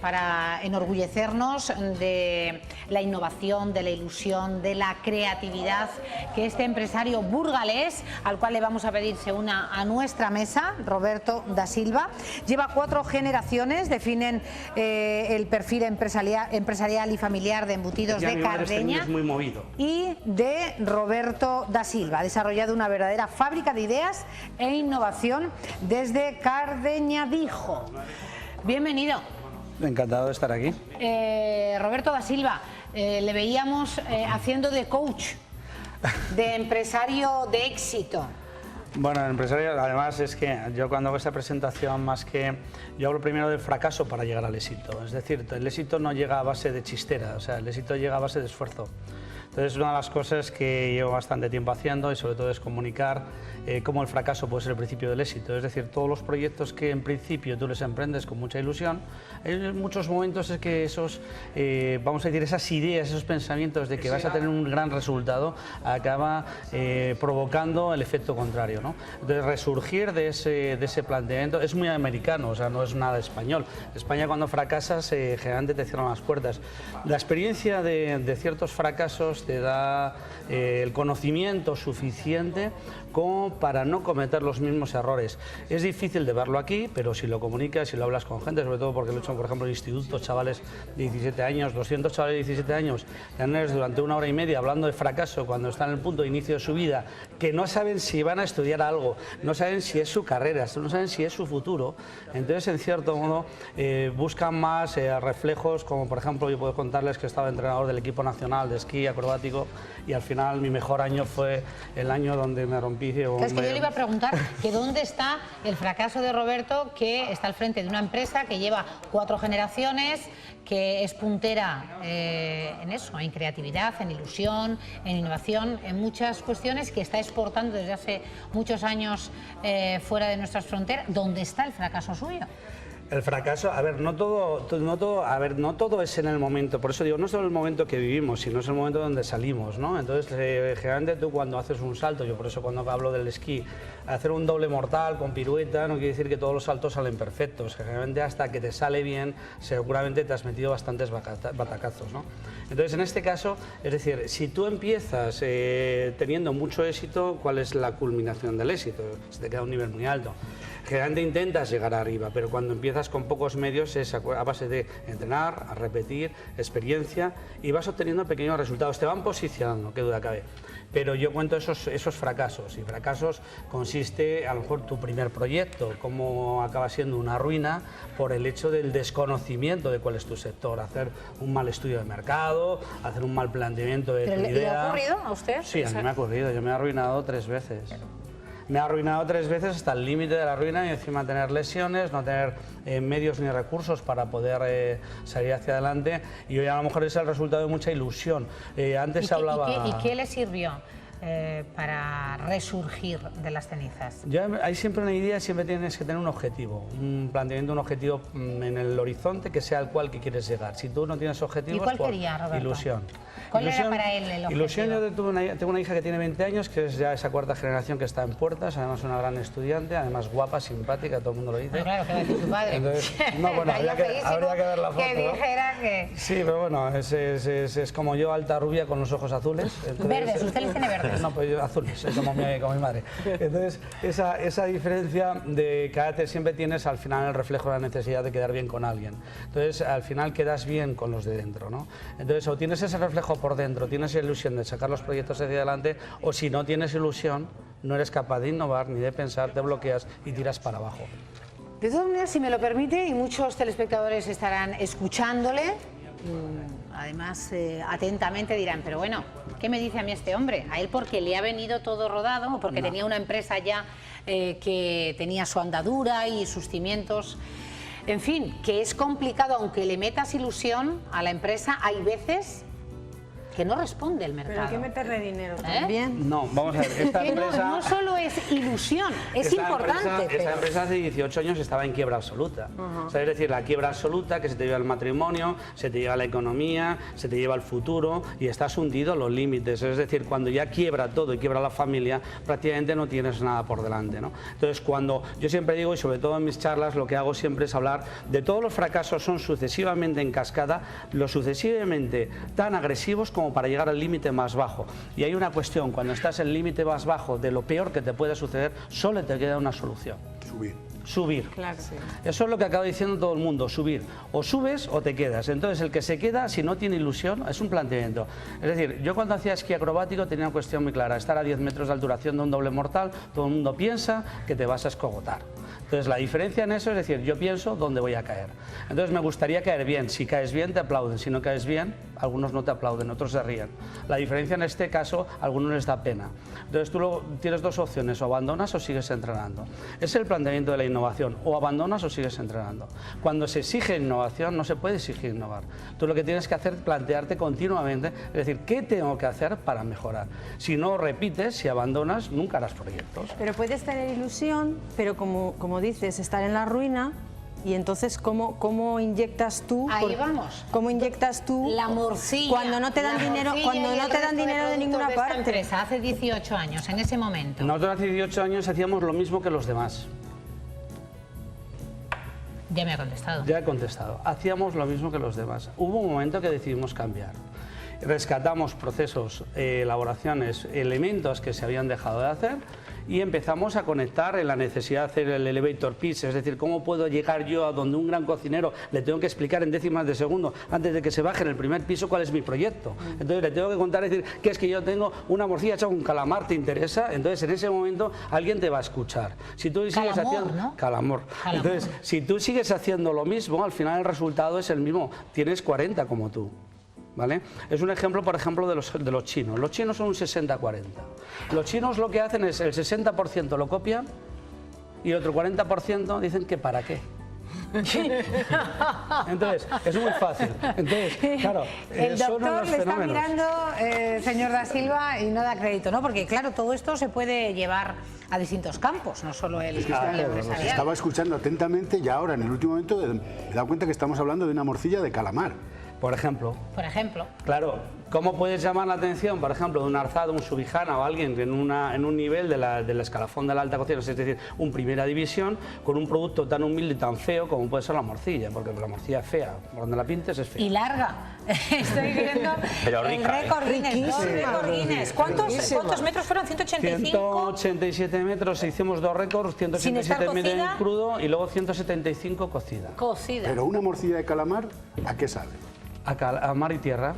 Para enorgullecernos de la innovación, de la ilusión, de la creatividad que este empresario burgalés, al cual le vamos a pedir se una a nuestra mesa, Roberto da Silva, lleva 4 generaciones, definen el perfil empresarial y familiar de Embutidos de Cardeña muy movido. y de Roberto da Silva. Ha desarrollado una verdadera fábrica de ideas e innovación desde Cardeñadijo. Bienvenido. Encantado de estar aquí. Roberto da Silva, le veíamos haciendo de coach, de empresario de éxito. Bueno, el empresario, además es que yo cuando hago esta presentación, más que yo hablo primero del fracaso para llegar al éxito. Es decir, el éxito no llega a base de chistera, o sea, el éxito llega a base de esfuerzo. Entonces, una de las cosas que llevo bastante tiempo haciendo y sobre todo es comunicar cómo el fracaso puede ser el principio del éxito. Es decir, todos los proyectos que en principio tú les emprendes con mucha ilusión, en muchos momentos es que esos, vamos a decir, esas ideas, esos pensamientos de que vas a tener un gran resultado, acaba provocando el efecto contrario, ¿no? Entonces, resurgir de ese planteamiento es muy americano, o sea, no es nada español. En España, cuando fracasas, generalmente te cierran las puertas. La experiencia de ciertos fracasos te da el conocimiento suficiente como para no cometer los mismos errores. Es difícil de verlo aquí, pero si lo comunicas, si lo hablas con gente, sobre todo porque lo he hecho, por ejemplo, en institutos, chavales de 17 años, 200 chavales de 17 años, tenerles durante 1 hora y media hablando de fracaso cuando están en el punto de inicio de su vida, que no saben si van a estudiar algo, no saben si es su carrera, no saben si es su futuro, entonces, en cierto modo, buscan más reflejos, como por ejemplo, yo puedo contarles que estaba entrenador del equipo nacional de esquí acrobático y al final mi mejor año fue el año donde me rompí. Es que yo le iba a preguntar que dónde está el fracaso de Roberto, que está al frente de una empresa que lleva 4 generaciones, que es puntera en eso, en creatividad, en ilusión, en innovación, en muchas cuestiones, que está exportando desde hace muchos años fuera de nuestras fronteras. ¿Dónde está el fracaso suyo? El fracaso, a ver, no todo es en el momento, por eso digo, no es solo el momento que vivimos, sino es el momento donde salimos, ¿no? Entonces, generalmente tú cuando haces un salto, yo por eso cuando hablo del esquí, hacer un doble mortal con pirueta no quiere decir que todos los saltos salen perfectos, generalmente hasta que te sale bien, seguramente te has metido bastantes batacazos, ¿no? Entonces, en este caso, es decir, si tú empiezas teniendo mucho éxito, ¿cuál es la culminación del éxito? Se te queda un nivel muy alto. Generalmente intentas llegar arriba, pero cuando empiezas con pocos medios es a base de entrenar, a repetir, experiencia y vas obteniendo pequeños resultados. Te van posicionando, qué duda cabe. Pero yo cuento esos fracasos, y fracasos consiste a lo mejor tu primer proyecto, cómo acaba siendo una ruina por el hecho del desconocimiento de cuál es tu sector, hacer un mal estudio de mercado, hacer un mal planteamiento de tu idea. ¿Le ha ocurrido a usted? Sí, a mí me ha ocurrido, yo me he arruinado 3 veces. Me ha arruinado 3 veces hasta el límite de la ruina y encima tener lesiones, no tener medios ni recursos para poder salir hacia adelante y hoy a lo mejor es el resultado de mucha ilusión. Antes hablaba... ¿Y qué le sirvió para resurgir de las cenizas? Hay siempre una idea, siempre tienes que tener un objetivo, un planteamiento, un objetivo en el horizonte que sea al cual que quieres llegar. Si tú no tienes objetivos, ¿y cuál quería, Roberto? Ilusión. ¿Cuál era para él el objetivo? Ilusión, yo tengo una hija que tiene 20 años, que es ya esa 4ª generación que está en puertas, además una gran estudiante, además guapa, simpática, todo el mundo lo dice. Bueno, claro, que va a decir su padre. Entonces, no, bueno, habría que ver la foto. Que dijera que... Sí, pero bueno, es como yo, alta, rubia, con los ojos azules. Entonces, verdes, usted les tiene verdes. No, pues yo azules, como mi madre. Entonces, esa diferencia de carácter siempre tienes al final el reflejo de la necesidad de quedar bien con alguien. Entonces, al final quedas bien con los de dentro, ¿no? Entonces, o tienes ese reflejo por dentro, tienes ilusión de sacar los proyectos hacia adelante, o si no tienes ilusión, no eres capaz de innovar ni de pensar, te bloqueas y tiras para abajo. De todas maneras, si me lo permite, y muchos telespectadores estarán escuchándole, además atentamente dirán, pero bueno, ¿qué me dice a mí este hombre? A él porque le ha venido todo rodado o porque tenía una empresa ya que tenía su andadura y sus cimientos. En fin, que es complicado, aunque le metas ilusión a la empresa, hay veces que no responde el mercado. Pero hay que meterle dinero también. No, vamos a ver, esta Que empresa... no solo es ilusión, es importante. Esta empresa hace 18 años estaba en quiebra absoluta. O sea, es decir, la quiebra absoluta que se te lleva el matrimonio, se te lleva la economía, se te lleva el futuro y estás hundido a los límites. Es decir, cuando ya quiebra todo y quiebra la familia, prácticamente no tienes nada por delante, ¿no? Entonces, cuando yo siempre digo, y sobre todo en mis charlas, lo que hago siempre es hablar de todos los fracasos son sucesivamente en cascada, lo sucesivamente tan agresivos como para llegar al límite más bajo. Y hay una cuestión, cuando estás en el límite más bajo de lo peor que te puede suceder, solo te queda una solución. Subir. Claro, sí. Eso es lo que acaba diciendo todo el mundo, subir. O subes o te quedas. Entonces el que se queda, si no tiene ilusión, es un planteamiento. Es decir, yo cuando hacía esquí acrobático tenía una cuestión muy clara, estar a 10 metros de alturación de un doble mortal, todo el mundo piensa que te vas a escogotar. Entonces la diferencia en eso es decir, yo pienso dónde voy a caer. Entonces me gustaría caer bien. Si caes bien te aplauden, si no caes bien, algunos no te aplauden, otros se ríen. La diferencia en este caso, a algunos les da pena. Entonces tú luego tienes dos opciones, o abandonas o sigues entrenando. Es el planteamiento de la innovación, o abandonas o sigues entrenando. Cuando se exige innovación no se puede exigir innovar. Tú lo que tienes que hacer es plantearte continuamente, es decir, ¿qué tengo que hacer para mejorar? Si no repites, si abandonas, nunca harás proyectos. Pero puedes tener ilusión, pero como dices, estar en la ruina. Y entonces, ¿cómo inyectas tú? Ahí vamos. ¿Cómo inyectas tú? La morcilla. Cuando no te dan dinero, cuando no te dan dinero de ninguna parte. Empresa, hace 18 años, en ese momento. Nosotros hace 18 años hacíamos lo mismo que los demás. Ya me ha contestado. Ya he contestado. Hacíamos lo mismo que los demás. Hubo un momento que decidimos cambiar. Rescatamos procesos, elaboraciones, elementos que se habían dejado de hacer y empezamos a conectar en la necesidad de hacer el elevator pitch, es decir, cómo puedo llegar yo a donde un gran cocinero le tengo que explicar en décimas de segundo antes de que se baje en el primer piso cuál es mi proyecto. Entonces le tengo que contar, decir, que es que yo tengo una morcilla hecha con calamar, ¿te interesa? Entonces en ese momento alguien te va a escuchar. Si tú sigues haciendo... ¿no? Calamor. Entonces, si tú sigues haciendo lo mismo, al final el resultado es el mismo. Tienes 40 como tú. ¿Vale? Es un ejemplo, por ejemplo, de los chinos. Los chinos son un 60-40. Los chinos lo que hacen es el 60% lo copian y el otro 40% dicen que para qué. Entonces, es muy fácil. Entonces, claro, el son doctor los le está fenómenos. mirando, señor Da Silva, y no da crédito, ¿no? Porque, claro, todo esto se puede llevar a distintos campos, no solo el empresarial. Estaba escuchando atentamente y ahora, en el último momento, me he dado cuenta que estamos hablando de una morcilla de calamar. Por ejemplo. Por ejemplo. Claro, ¿cómo puedes llamar la atención, por ejemplo, de un arzado, un subijana o alguien en un nivel del escalafón de la alta cocina, es decir, un primera división, con un producto tan humilde y tan feo como puede ser la morcilla? Porque la morcilla es fea, por donde la pintes es fea. Y larga. Estoy viendo Pero el rica, récord Guinness. ¿No? Récord Guinness. ¿Cuántos metros fueron? 185. 187 metros, hicimos dos récords, 187 metros en crudo y luego 175 cocida. Cocida. Pero una morcilla de calamar, ¿a qué sabe? A mar y tierra.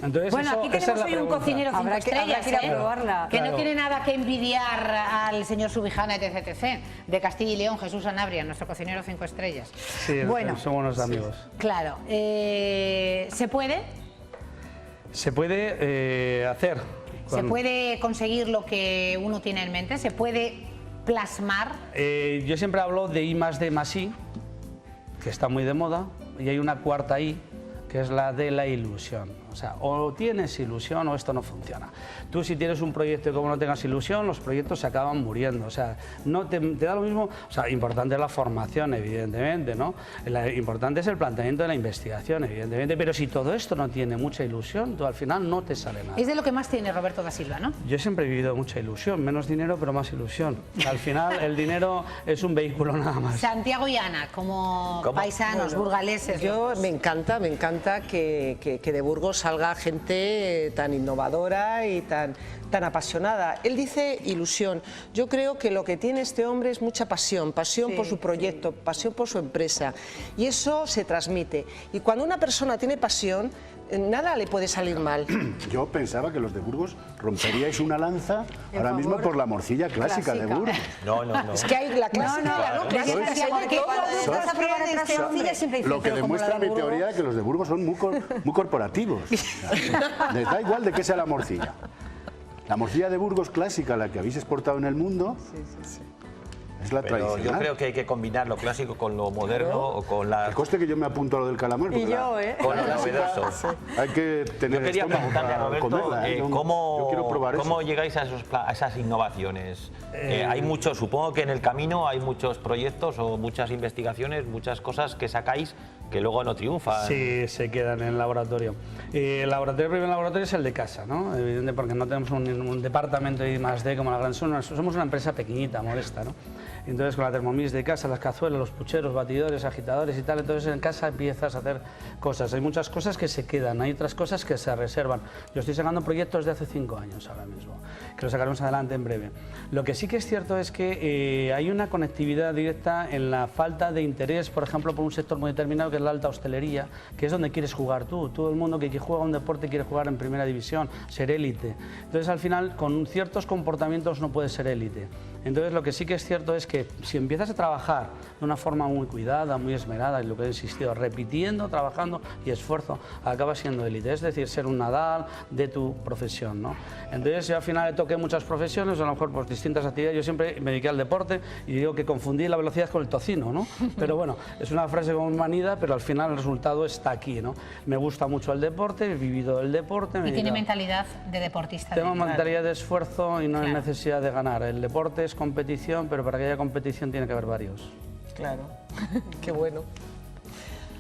Entonces, bueno, aquí tenemos hoy un cocinero 5 estrellas, habrá que ir a probarla. Que no tiene nada que envidiar al señor Subijana, etc. De Castilla y León, Jesús Sanabria, nuestro cocinero 5 estrellas. Sí, bueno, somos unos amigos. Claro. ¿Se puede? Se puede hacer. ¿Se puede conseguir lo que uno tiene en mente? ¿Se puede plasmar? Yo siempre hablo de I+D+I, que está muy de moda, y hay una cuarta I, que es la de la ilusión. O sea, o tienes ilusión o esto no funciona. Tú, si tienes un proyecto y como no tengas ilusión, los proyectos se acaban muriendo. O sea, no te da lo mismo. O sea, importante es la formación, evidentemente, ¿no? Importante es el planteamiento de la investigación, evidentemente. Pero si todo esto no tiene mucha ilusión, tú al final no te sale nada. Es de lo que más tiene Roberto Da Silva, ¿no? Yo siempre he vivido mucha ilusión, menos dinero, pero más ilusión. Al final, el dinero es un vehículo nada más. Santiago y Ana, como paisanos, burgaleses. Yo me encanta que de Burgos salga gente tan innovadora y tan apasionada. Él dice ilusión. Yo creo que lo que tiene este hombre es mucha pasión, pasión por su proyecto, pasión por su empresa. Y eso se transmite. Y cuando una persona tiene pasión, nada le puede salir mal. Yo pensaba que los de Burgos romperíais una lanza ahora mismo por la morcilla clásica de Burgos. No. Es que hay la clásica, ¿no? Lo que demuestra mi teoría es que los de Burgos son muy corporativos. Les da igual de qué sea la morcilla. La morcilla de Burgos clásica, la que habéis exportado en el mundo, Es la Pero tradicional. yo creo que hay que combinar lo clásico con lo moderno o con la... El coste que yo me apunto a lo del calamar. Y yo, Con lo novedoso. Hay que tener Yo quería estómago preguntarle a para Roberto comerla, ¿eh? Yo quiero probar ¿cómo eso. llegáis a esas innovaciones? Hay muchos, supongo que en el camino hay muchos proyectos o muchas investigaciones, muchas cosas que sacáis que luego no triunfan. Sí, se quedan en el laboratorio. El primer laboratorio es el de casa, ¿no? Evidente, porque no tenemos un departamento de I+D como la gran. Somos una empresa pequeñita, modesta, ¿no? Entonces con la Thermomix de casa, las cazuelas, los pucheros, batidores, agitadores y tal, entonces en casa empiezas a hacer cosas. Hay muchas cosas que se quedan, hay otras cosas que se reservan. Yo estoy sacando proyectos de hace 5 años ahora mismo, que los sacaremos adelante en breve. Lo que sí que es cierto es que hay una conectividad directa en la falta de interés, por ejemplo, por un sector muy determinado que es la alta hostelería, que es donde quieres jugar tú. Todo el mundo que juega un deporte quiere jugar en primera división, ser élite. Entonces al final con ciertos comportamientos no puedes ser élite. Entonces lo que sí que es cierto es que si empiezas a trabajar de una forma muy cuidada, muy esmerada, y lo que he insistido, repitiendo, trabajando y esfuerzo, acabas siendo élite, es decir, ser un Nadal de tu profesión, ¿no? Entonces yo al final toqué muchas profesiones, a lo mejor pues distintas actividades, yo siempre me dediqué al deporte y digo que confundí la velocidad con el tocino, ¿no? Pero bueno, es una frase como manida, pero al final el resultado está aquí, ¿no? Me gusta mucho el deporte, he vivido el deporte. Y tiene mentalidad de deportista. Tengo mentalidad de esfuerzo y no hay Claro. necesidad de ganar. El deporte es competición, pero para que haya competición tiene que haber varios. Claro, qué bueno.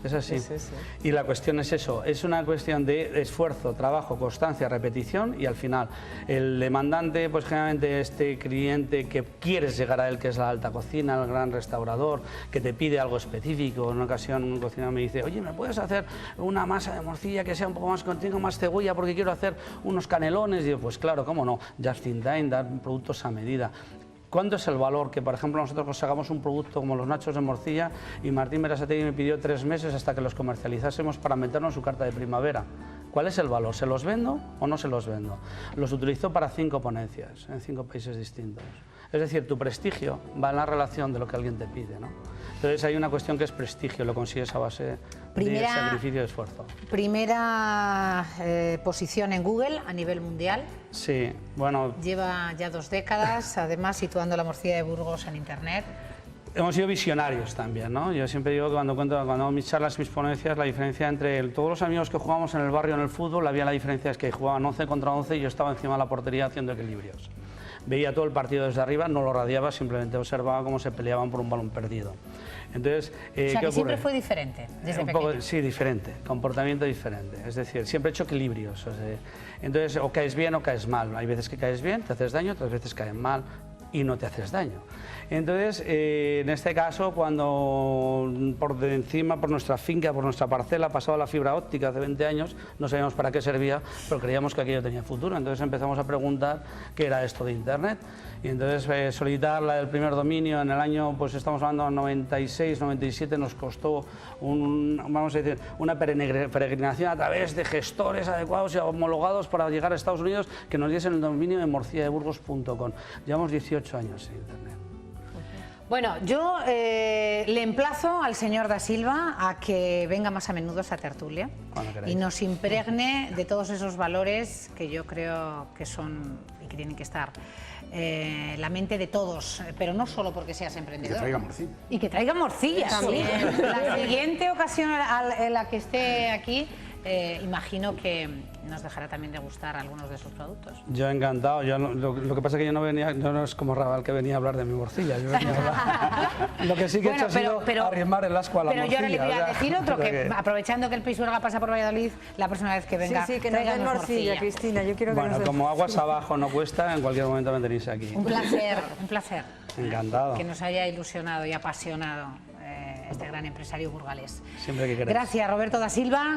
Es así. Sí, sí, sí. Y la cuestión es eso, es una cuestión de esfuerzo, trabajo, constancia, repetición y al final el demandante, pues generalmente este cliente que quieres llegar a él, que es la alta cocina, el gran restaurador, que te pide algo específico. En una ocasión un cocinero me dice, oye, ¿me puedes hacer una masa de morcilla que sea un poco más contigo, más cebolla, porque quiero hacer unos canelones? Y yo, pues claro, cómo no, just in time, dar productos a medida. ¿Cuánto es el valor que, por ejemplo, nosotros sacamos un producto como los nachos de morcilla y Martín Berasategui me pidió 3 meses hasta que los comercializásemos para meternos en su carta de primavera? ¿Cuál es el valor? ¿Se los vendo o no se los vendo? Los utilizo para 5 ponencias en 5 países distintos. Es decir, tu prestigio va en la relación de lo que alguien te pide, ¿no? Entonces hay una cuestión que es prestigio, lo consigues a base de sacrificio y esfuerzo. Primera posición en Google a nivel mundial. Sí, bueno... Lleva ya 2 décadas, además situando la morcilla de Burgos en Internet. Hemos sido visionarios también, ¿no? Yo siempre digo que cuando hago mis charlas, mis ponencias, la diferencia entre todos los amigos que jugamos en el barrio en el fútbol, había la diferencia es que jugaban 11 contra 11 y yo estaba encima de la portería haciendo equilibrios. Veía todo el partido desde arriba, no lo radiaba, simplemente observaba cómo se peleaban por un balón perdido. Entonces, O sea, ¿qué que ocurre? siempre fue diferente, desde pequeño. Sí, diferente, comportamiento diferente. Es decir, siempre he hecho equilibrios. O sea, entonces, o caes bien o caes mal. Hay veces que caes bien, te haces daño, otras veces caes mal y no te haces daño. Entonces, en este caso, cuando por de encima, por nuestra finca, por nuestra parcela, pasaba la fibra óptica hace 20 años, no sabíamos para qué servía, pero creíamos que aquello tenía futuro. Entonces empezamos a preguntar qué era esto de Internet. Y entonces solicitar el primer dominio en el año, pues estamos hablando de 96, 97, nos costó vamos a decir, una peregrinación a través de gestores adecuados y homologados para llegar a Estados Unidos que nos diesen el dominio de morcilladeburgos.com. Llevamos 18 años en Internet. Bueno, yo le emplazo al señor Da Silva a que venga más a menudo a esta tertulia y nos impregne de todos esos valores que yo creo que son y que tienen que estar en la mente de todos, pero no solo porque seas emprendedor. Que traiga morcilla. Y que traiga morcilla. También. La siguiente ocasión en la que esté aquí, imagino que nos dejará también degustar algunos de sus productos. Yo encantado. Yo lo que pasa es que yo no venía, no es como Raval que venía a hablar de mi morcilla. Yo venía a hablar. Lo que sí que he hecho ha sido arrimar el ascua a la morcilla. Pero yo ahora le voy a decir otro, que que... aprovechando que el Pisuerga pasa por Valladolid, la próxima vez que venga, Sí, que nos den tráiganos morcilla, Cristina. Yo quiero que Bueno, nos den... como aguas abajo no cuesta, en cualquier momento me tenéis aquí. Un placer, un placer. Encantado. Que nos haya ilusionado y apasionado este gran empresario burgalés. Siempre que queráis. Gracias, Roberto Da Silva.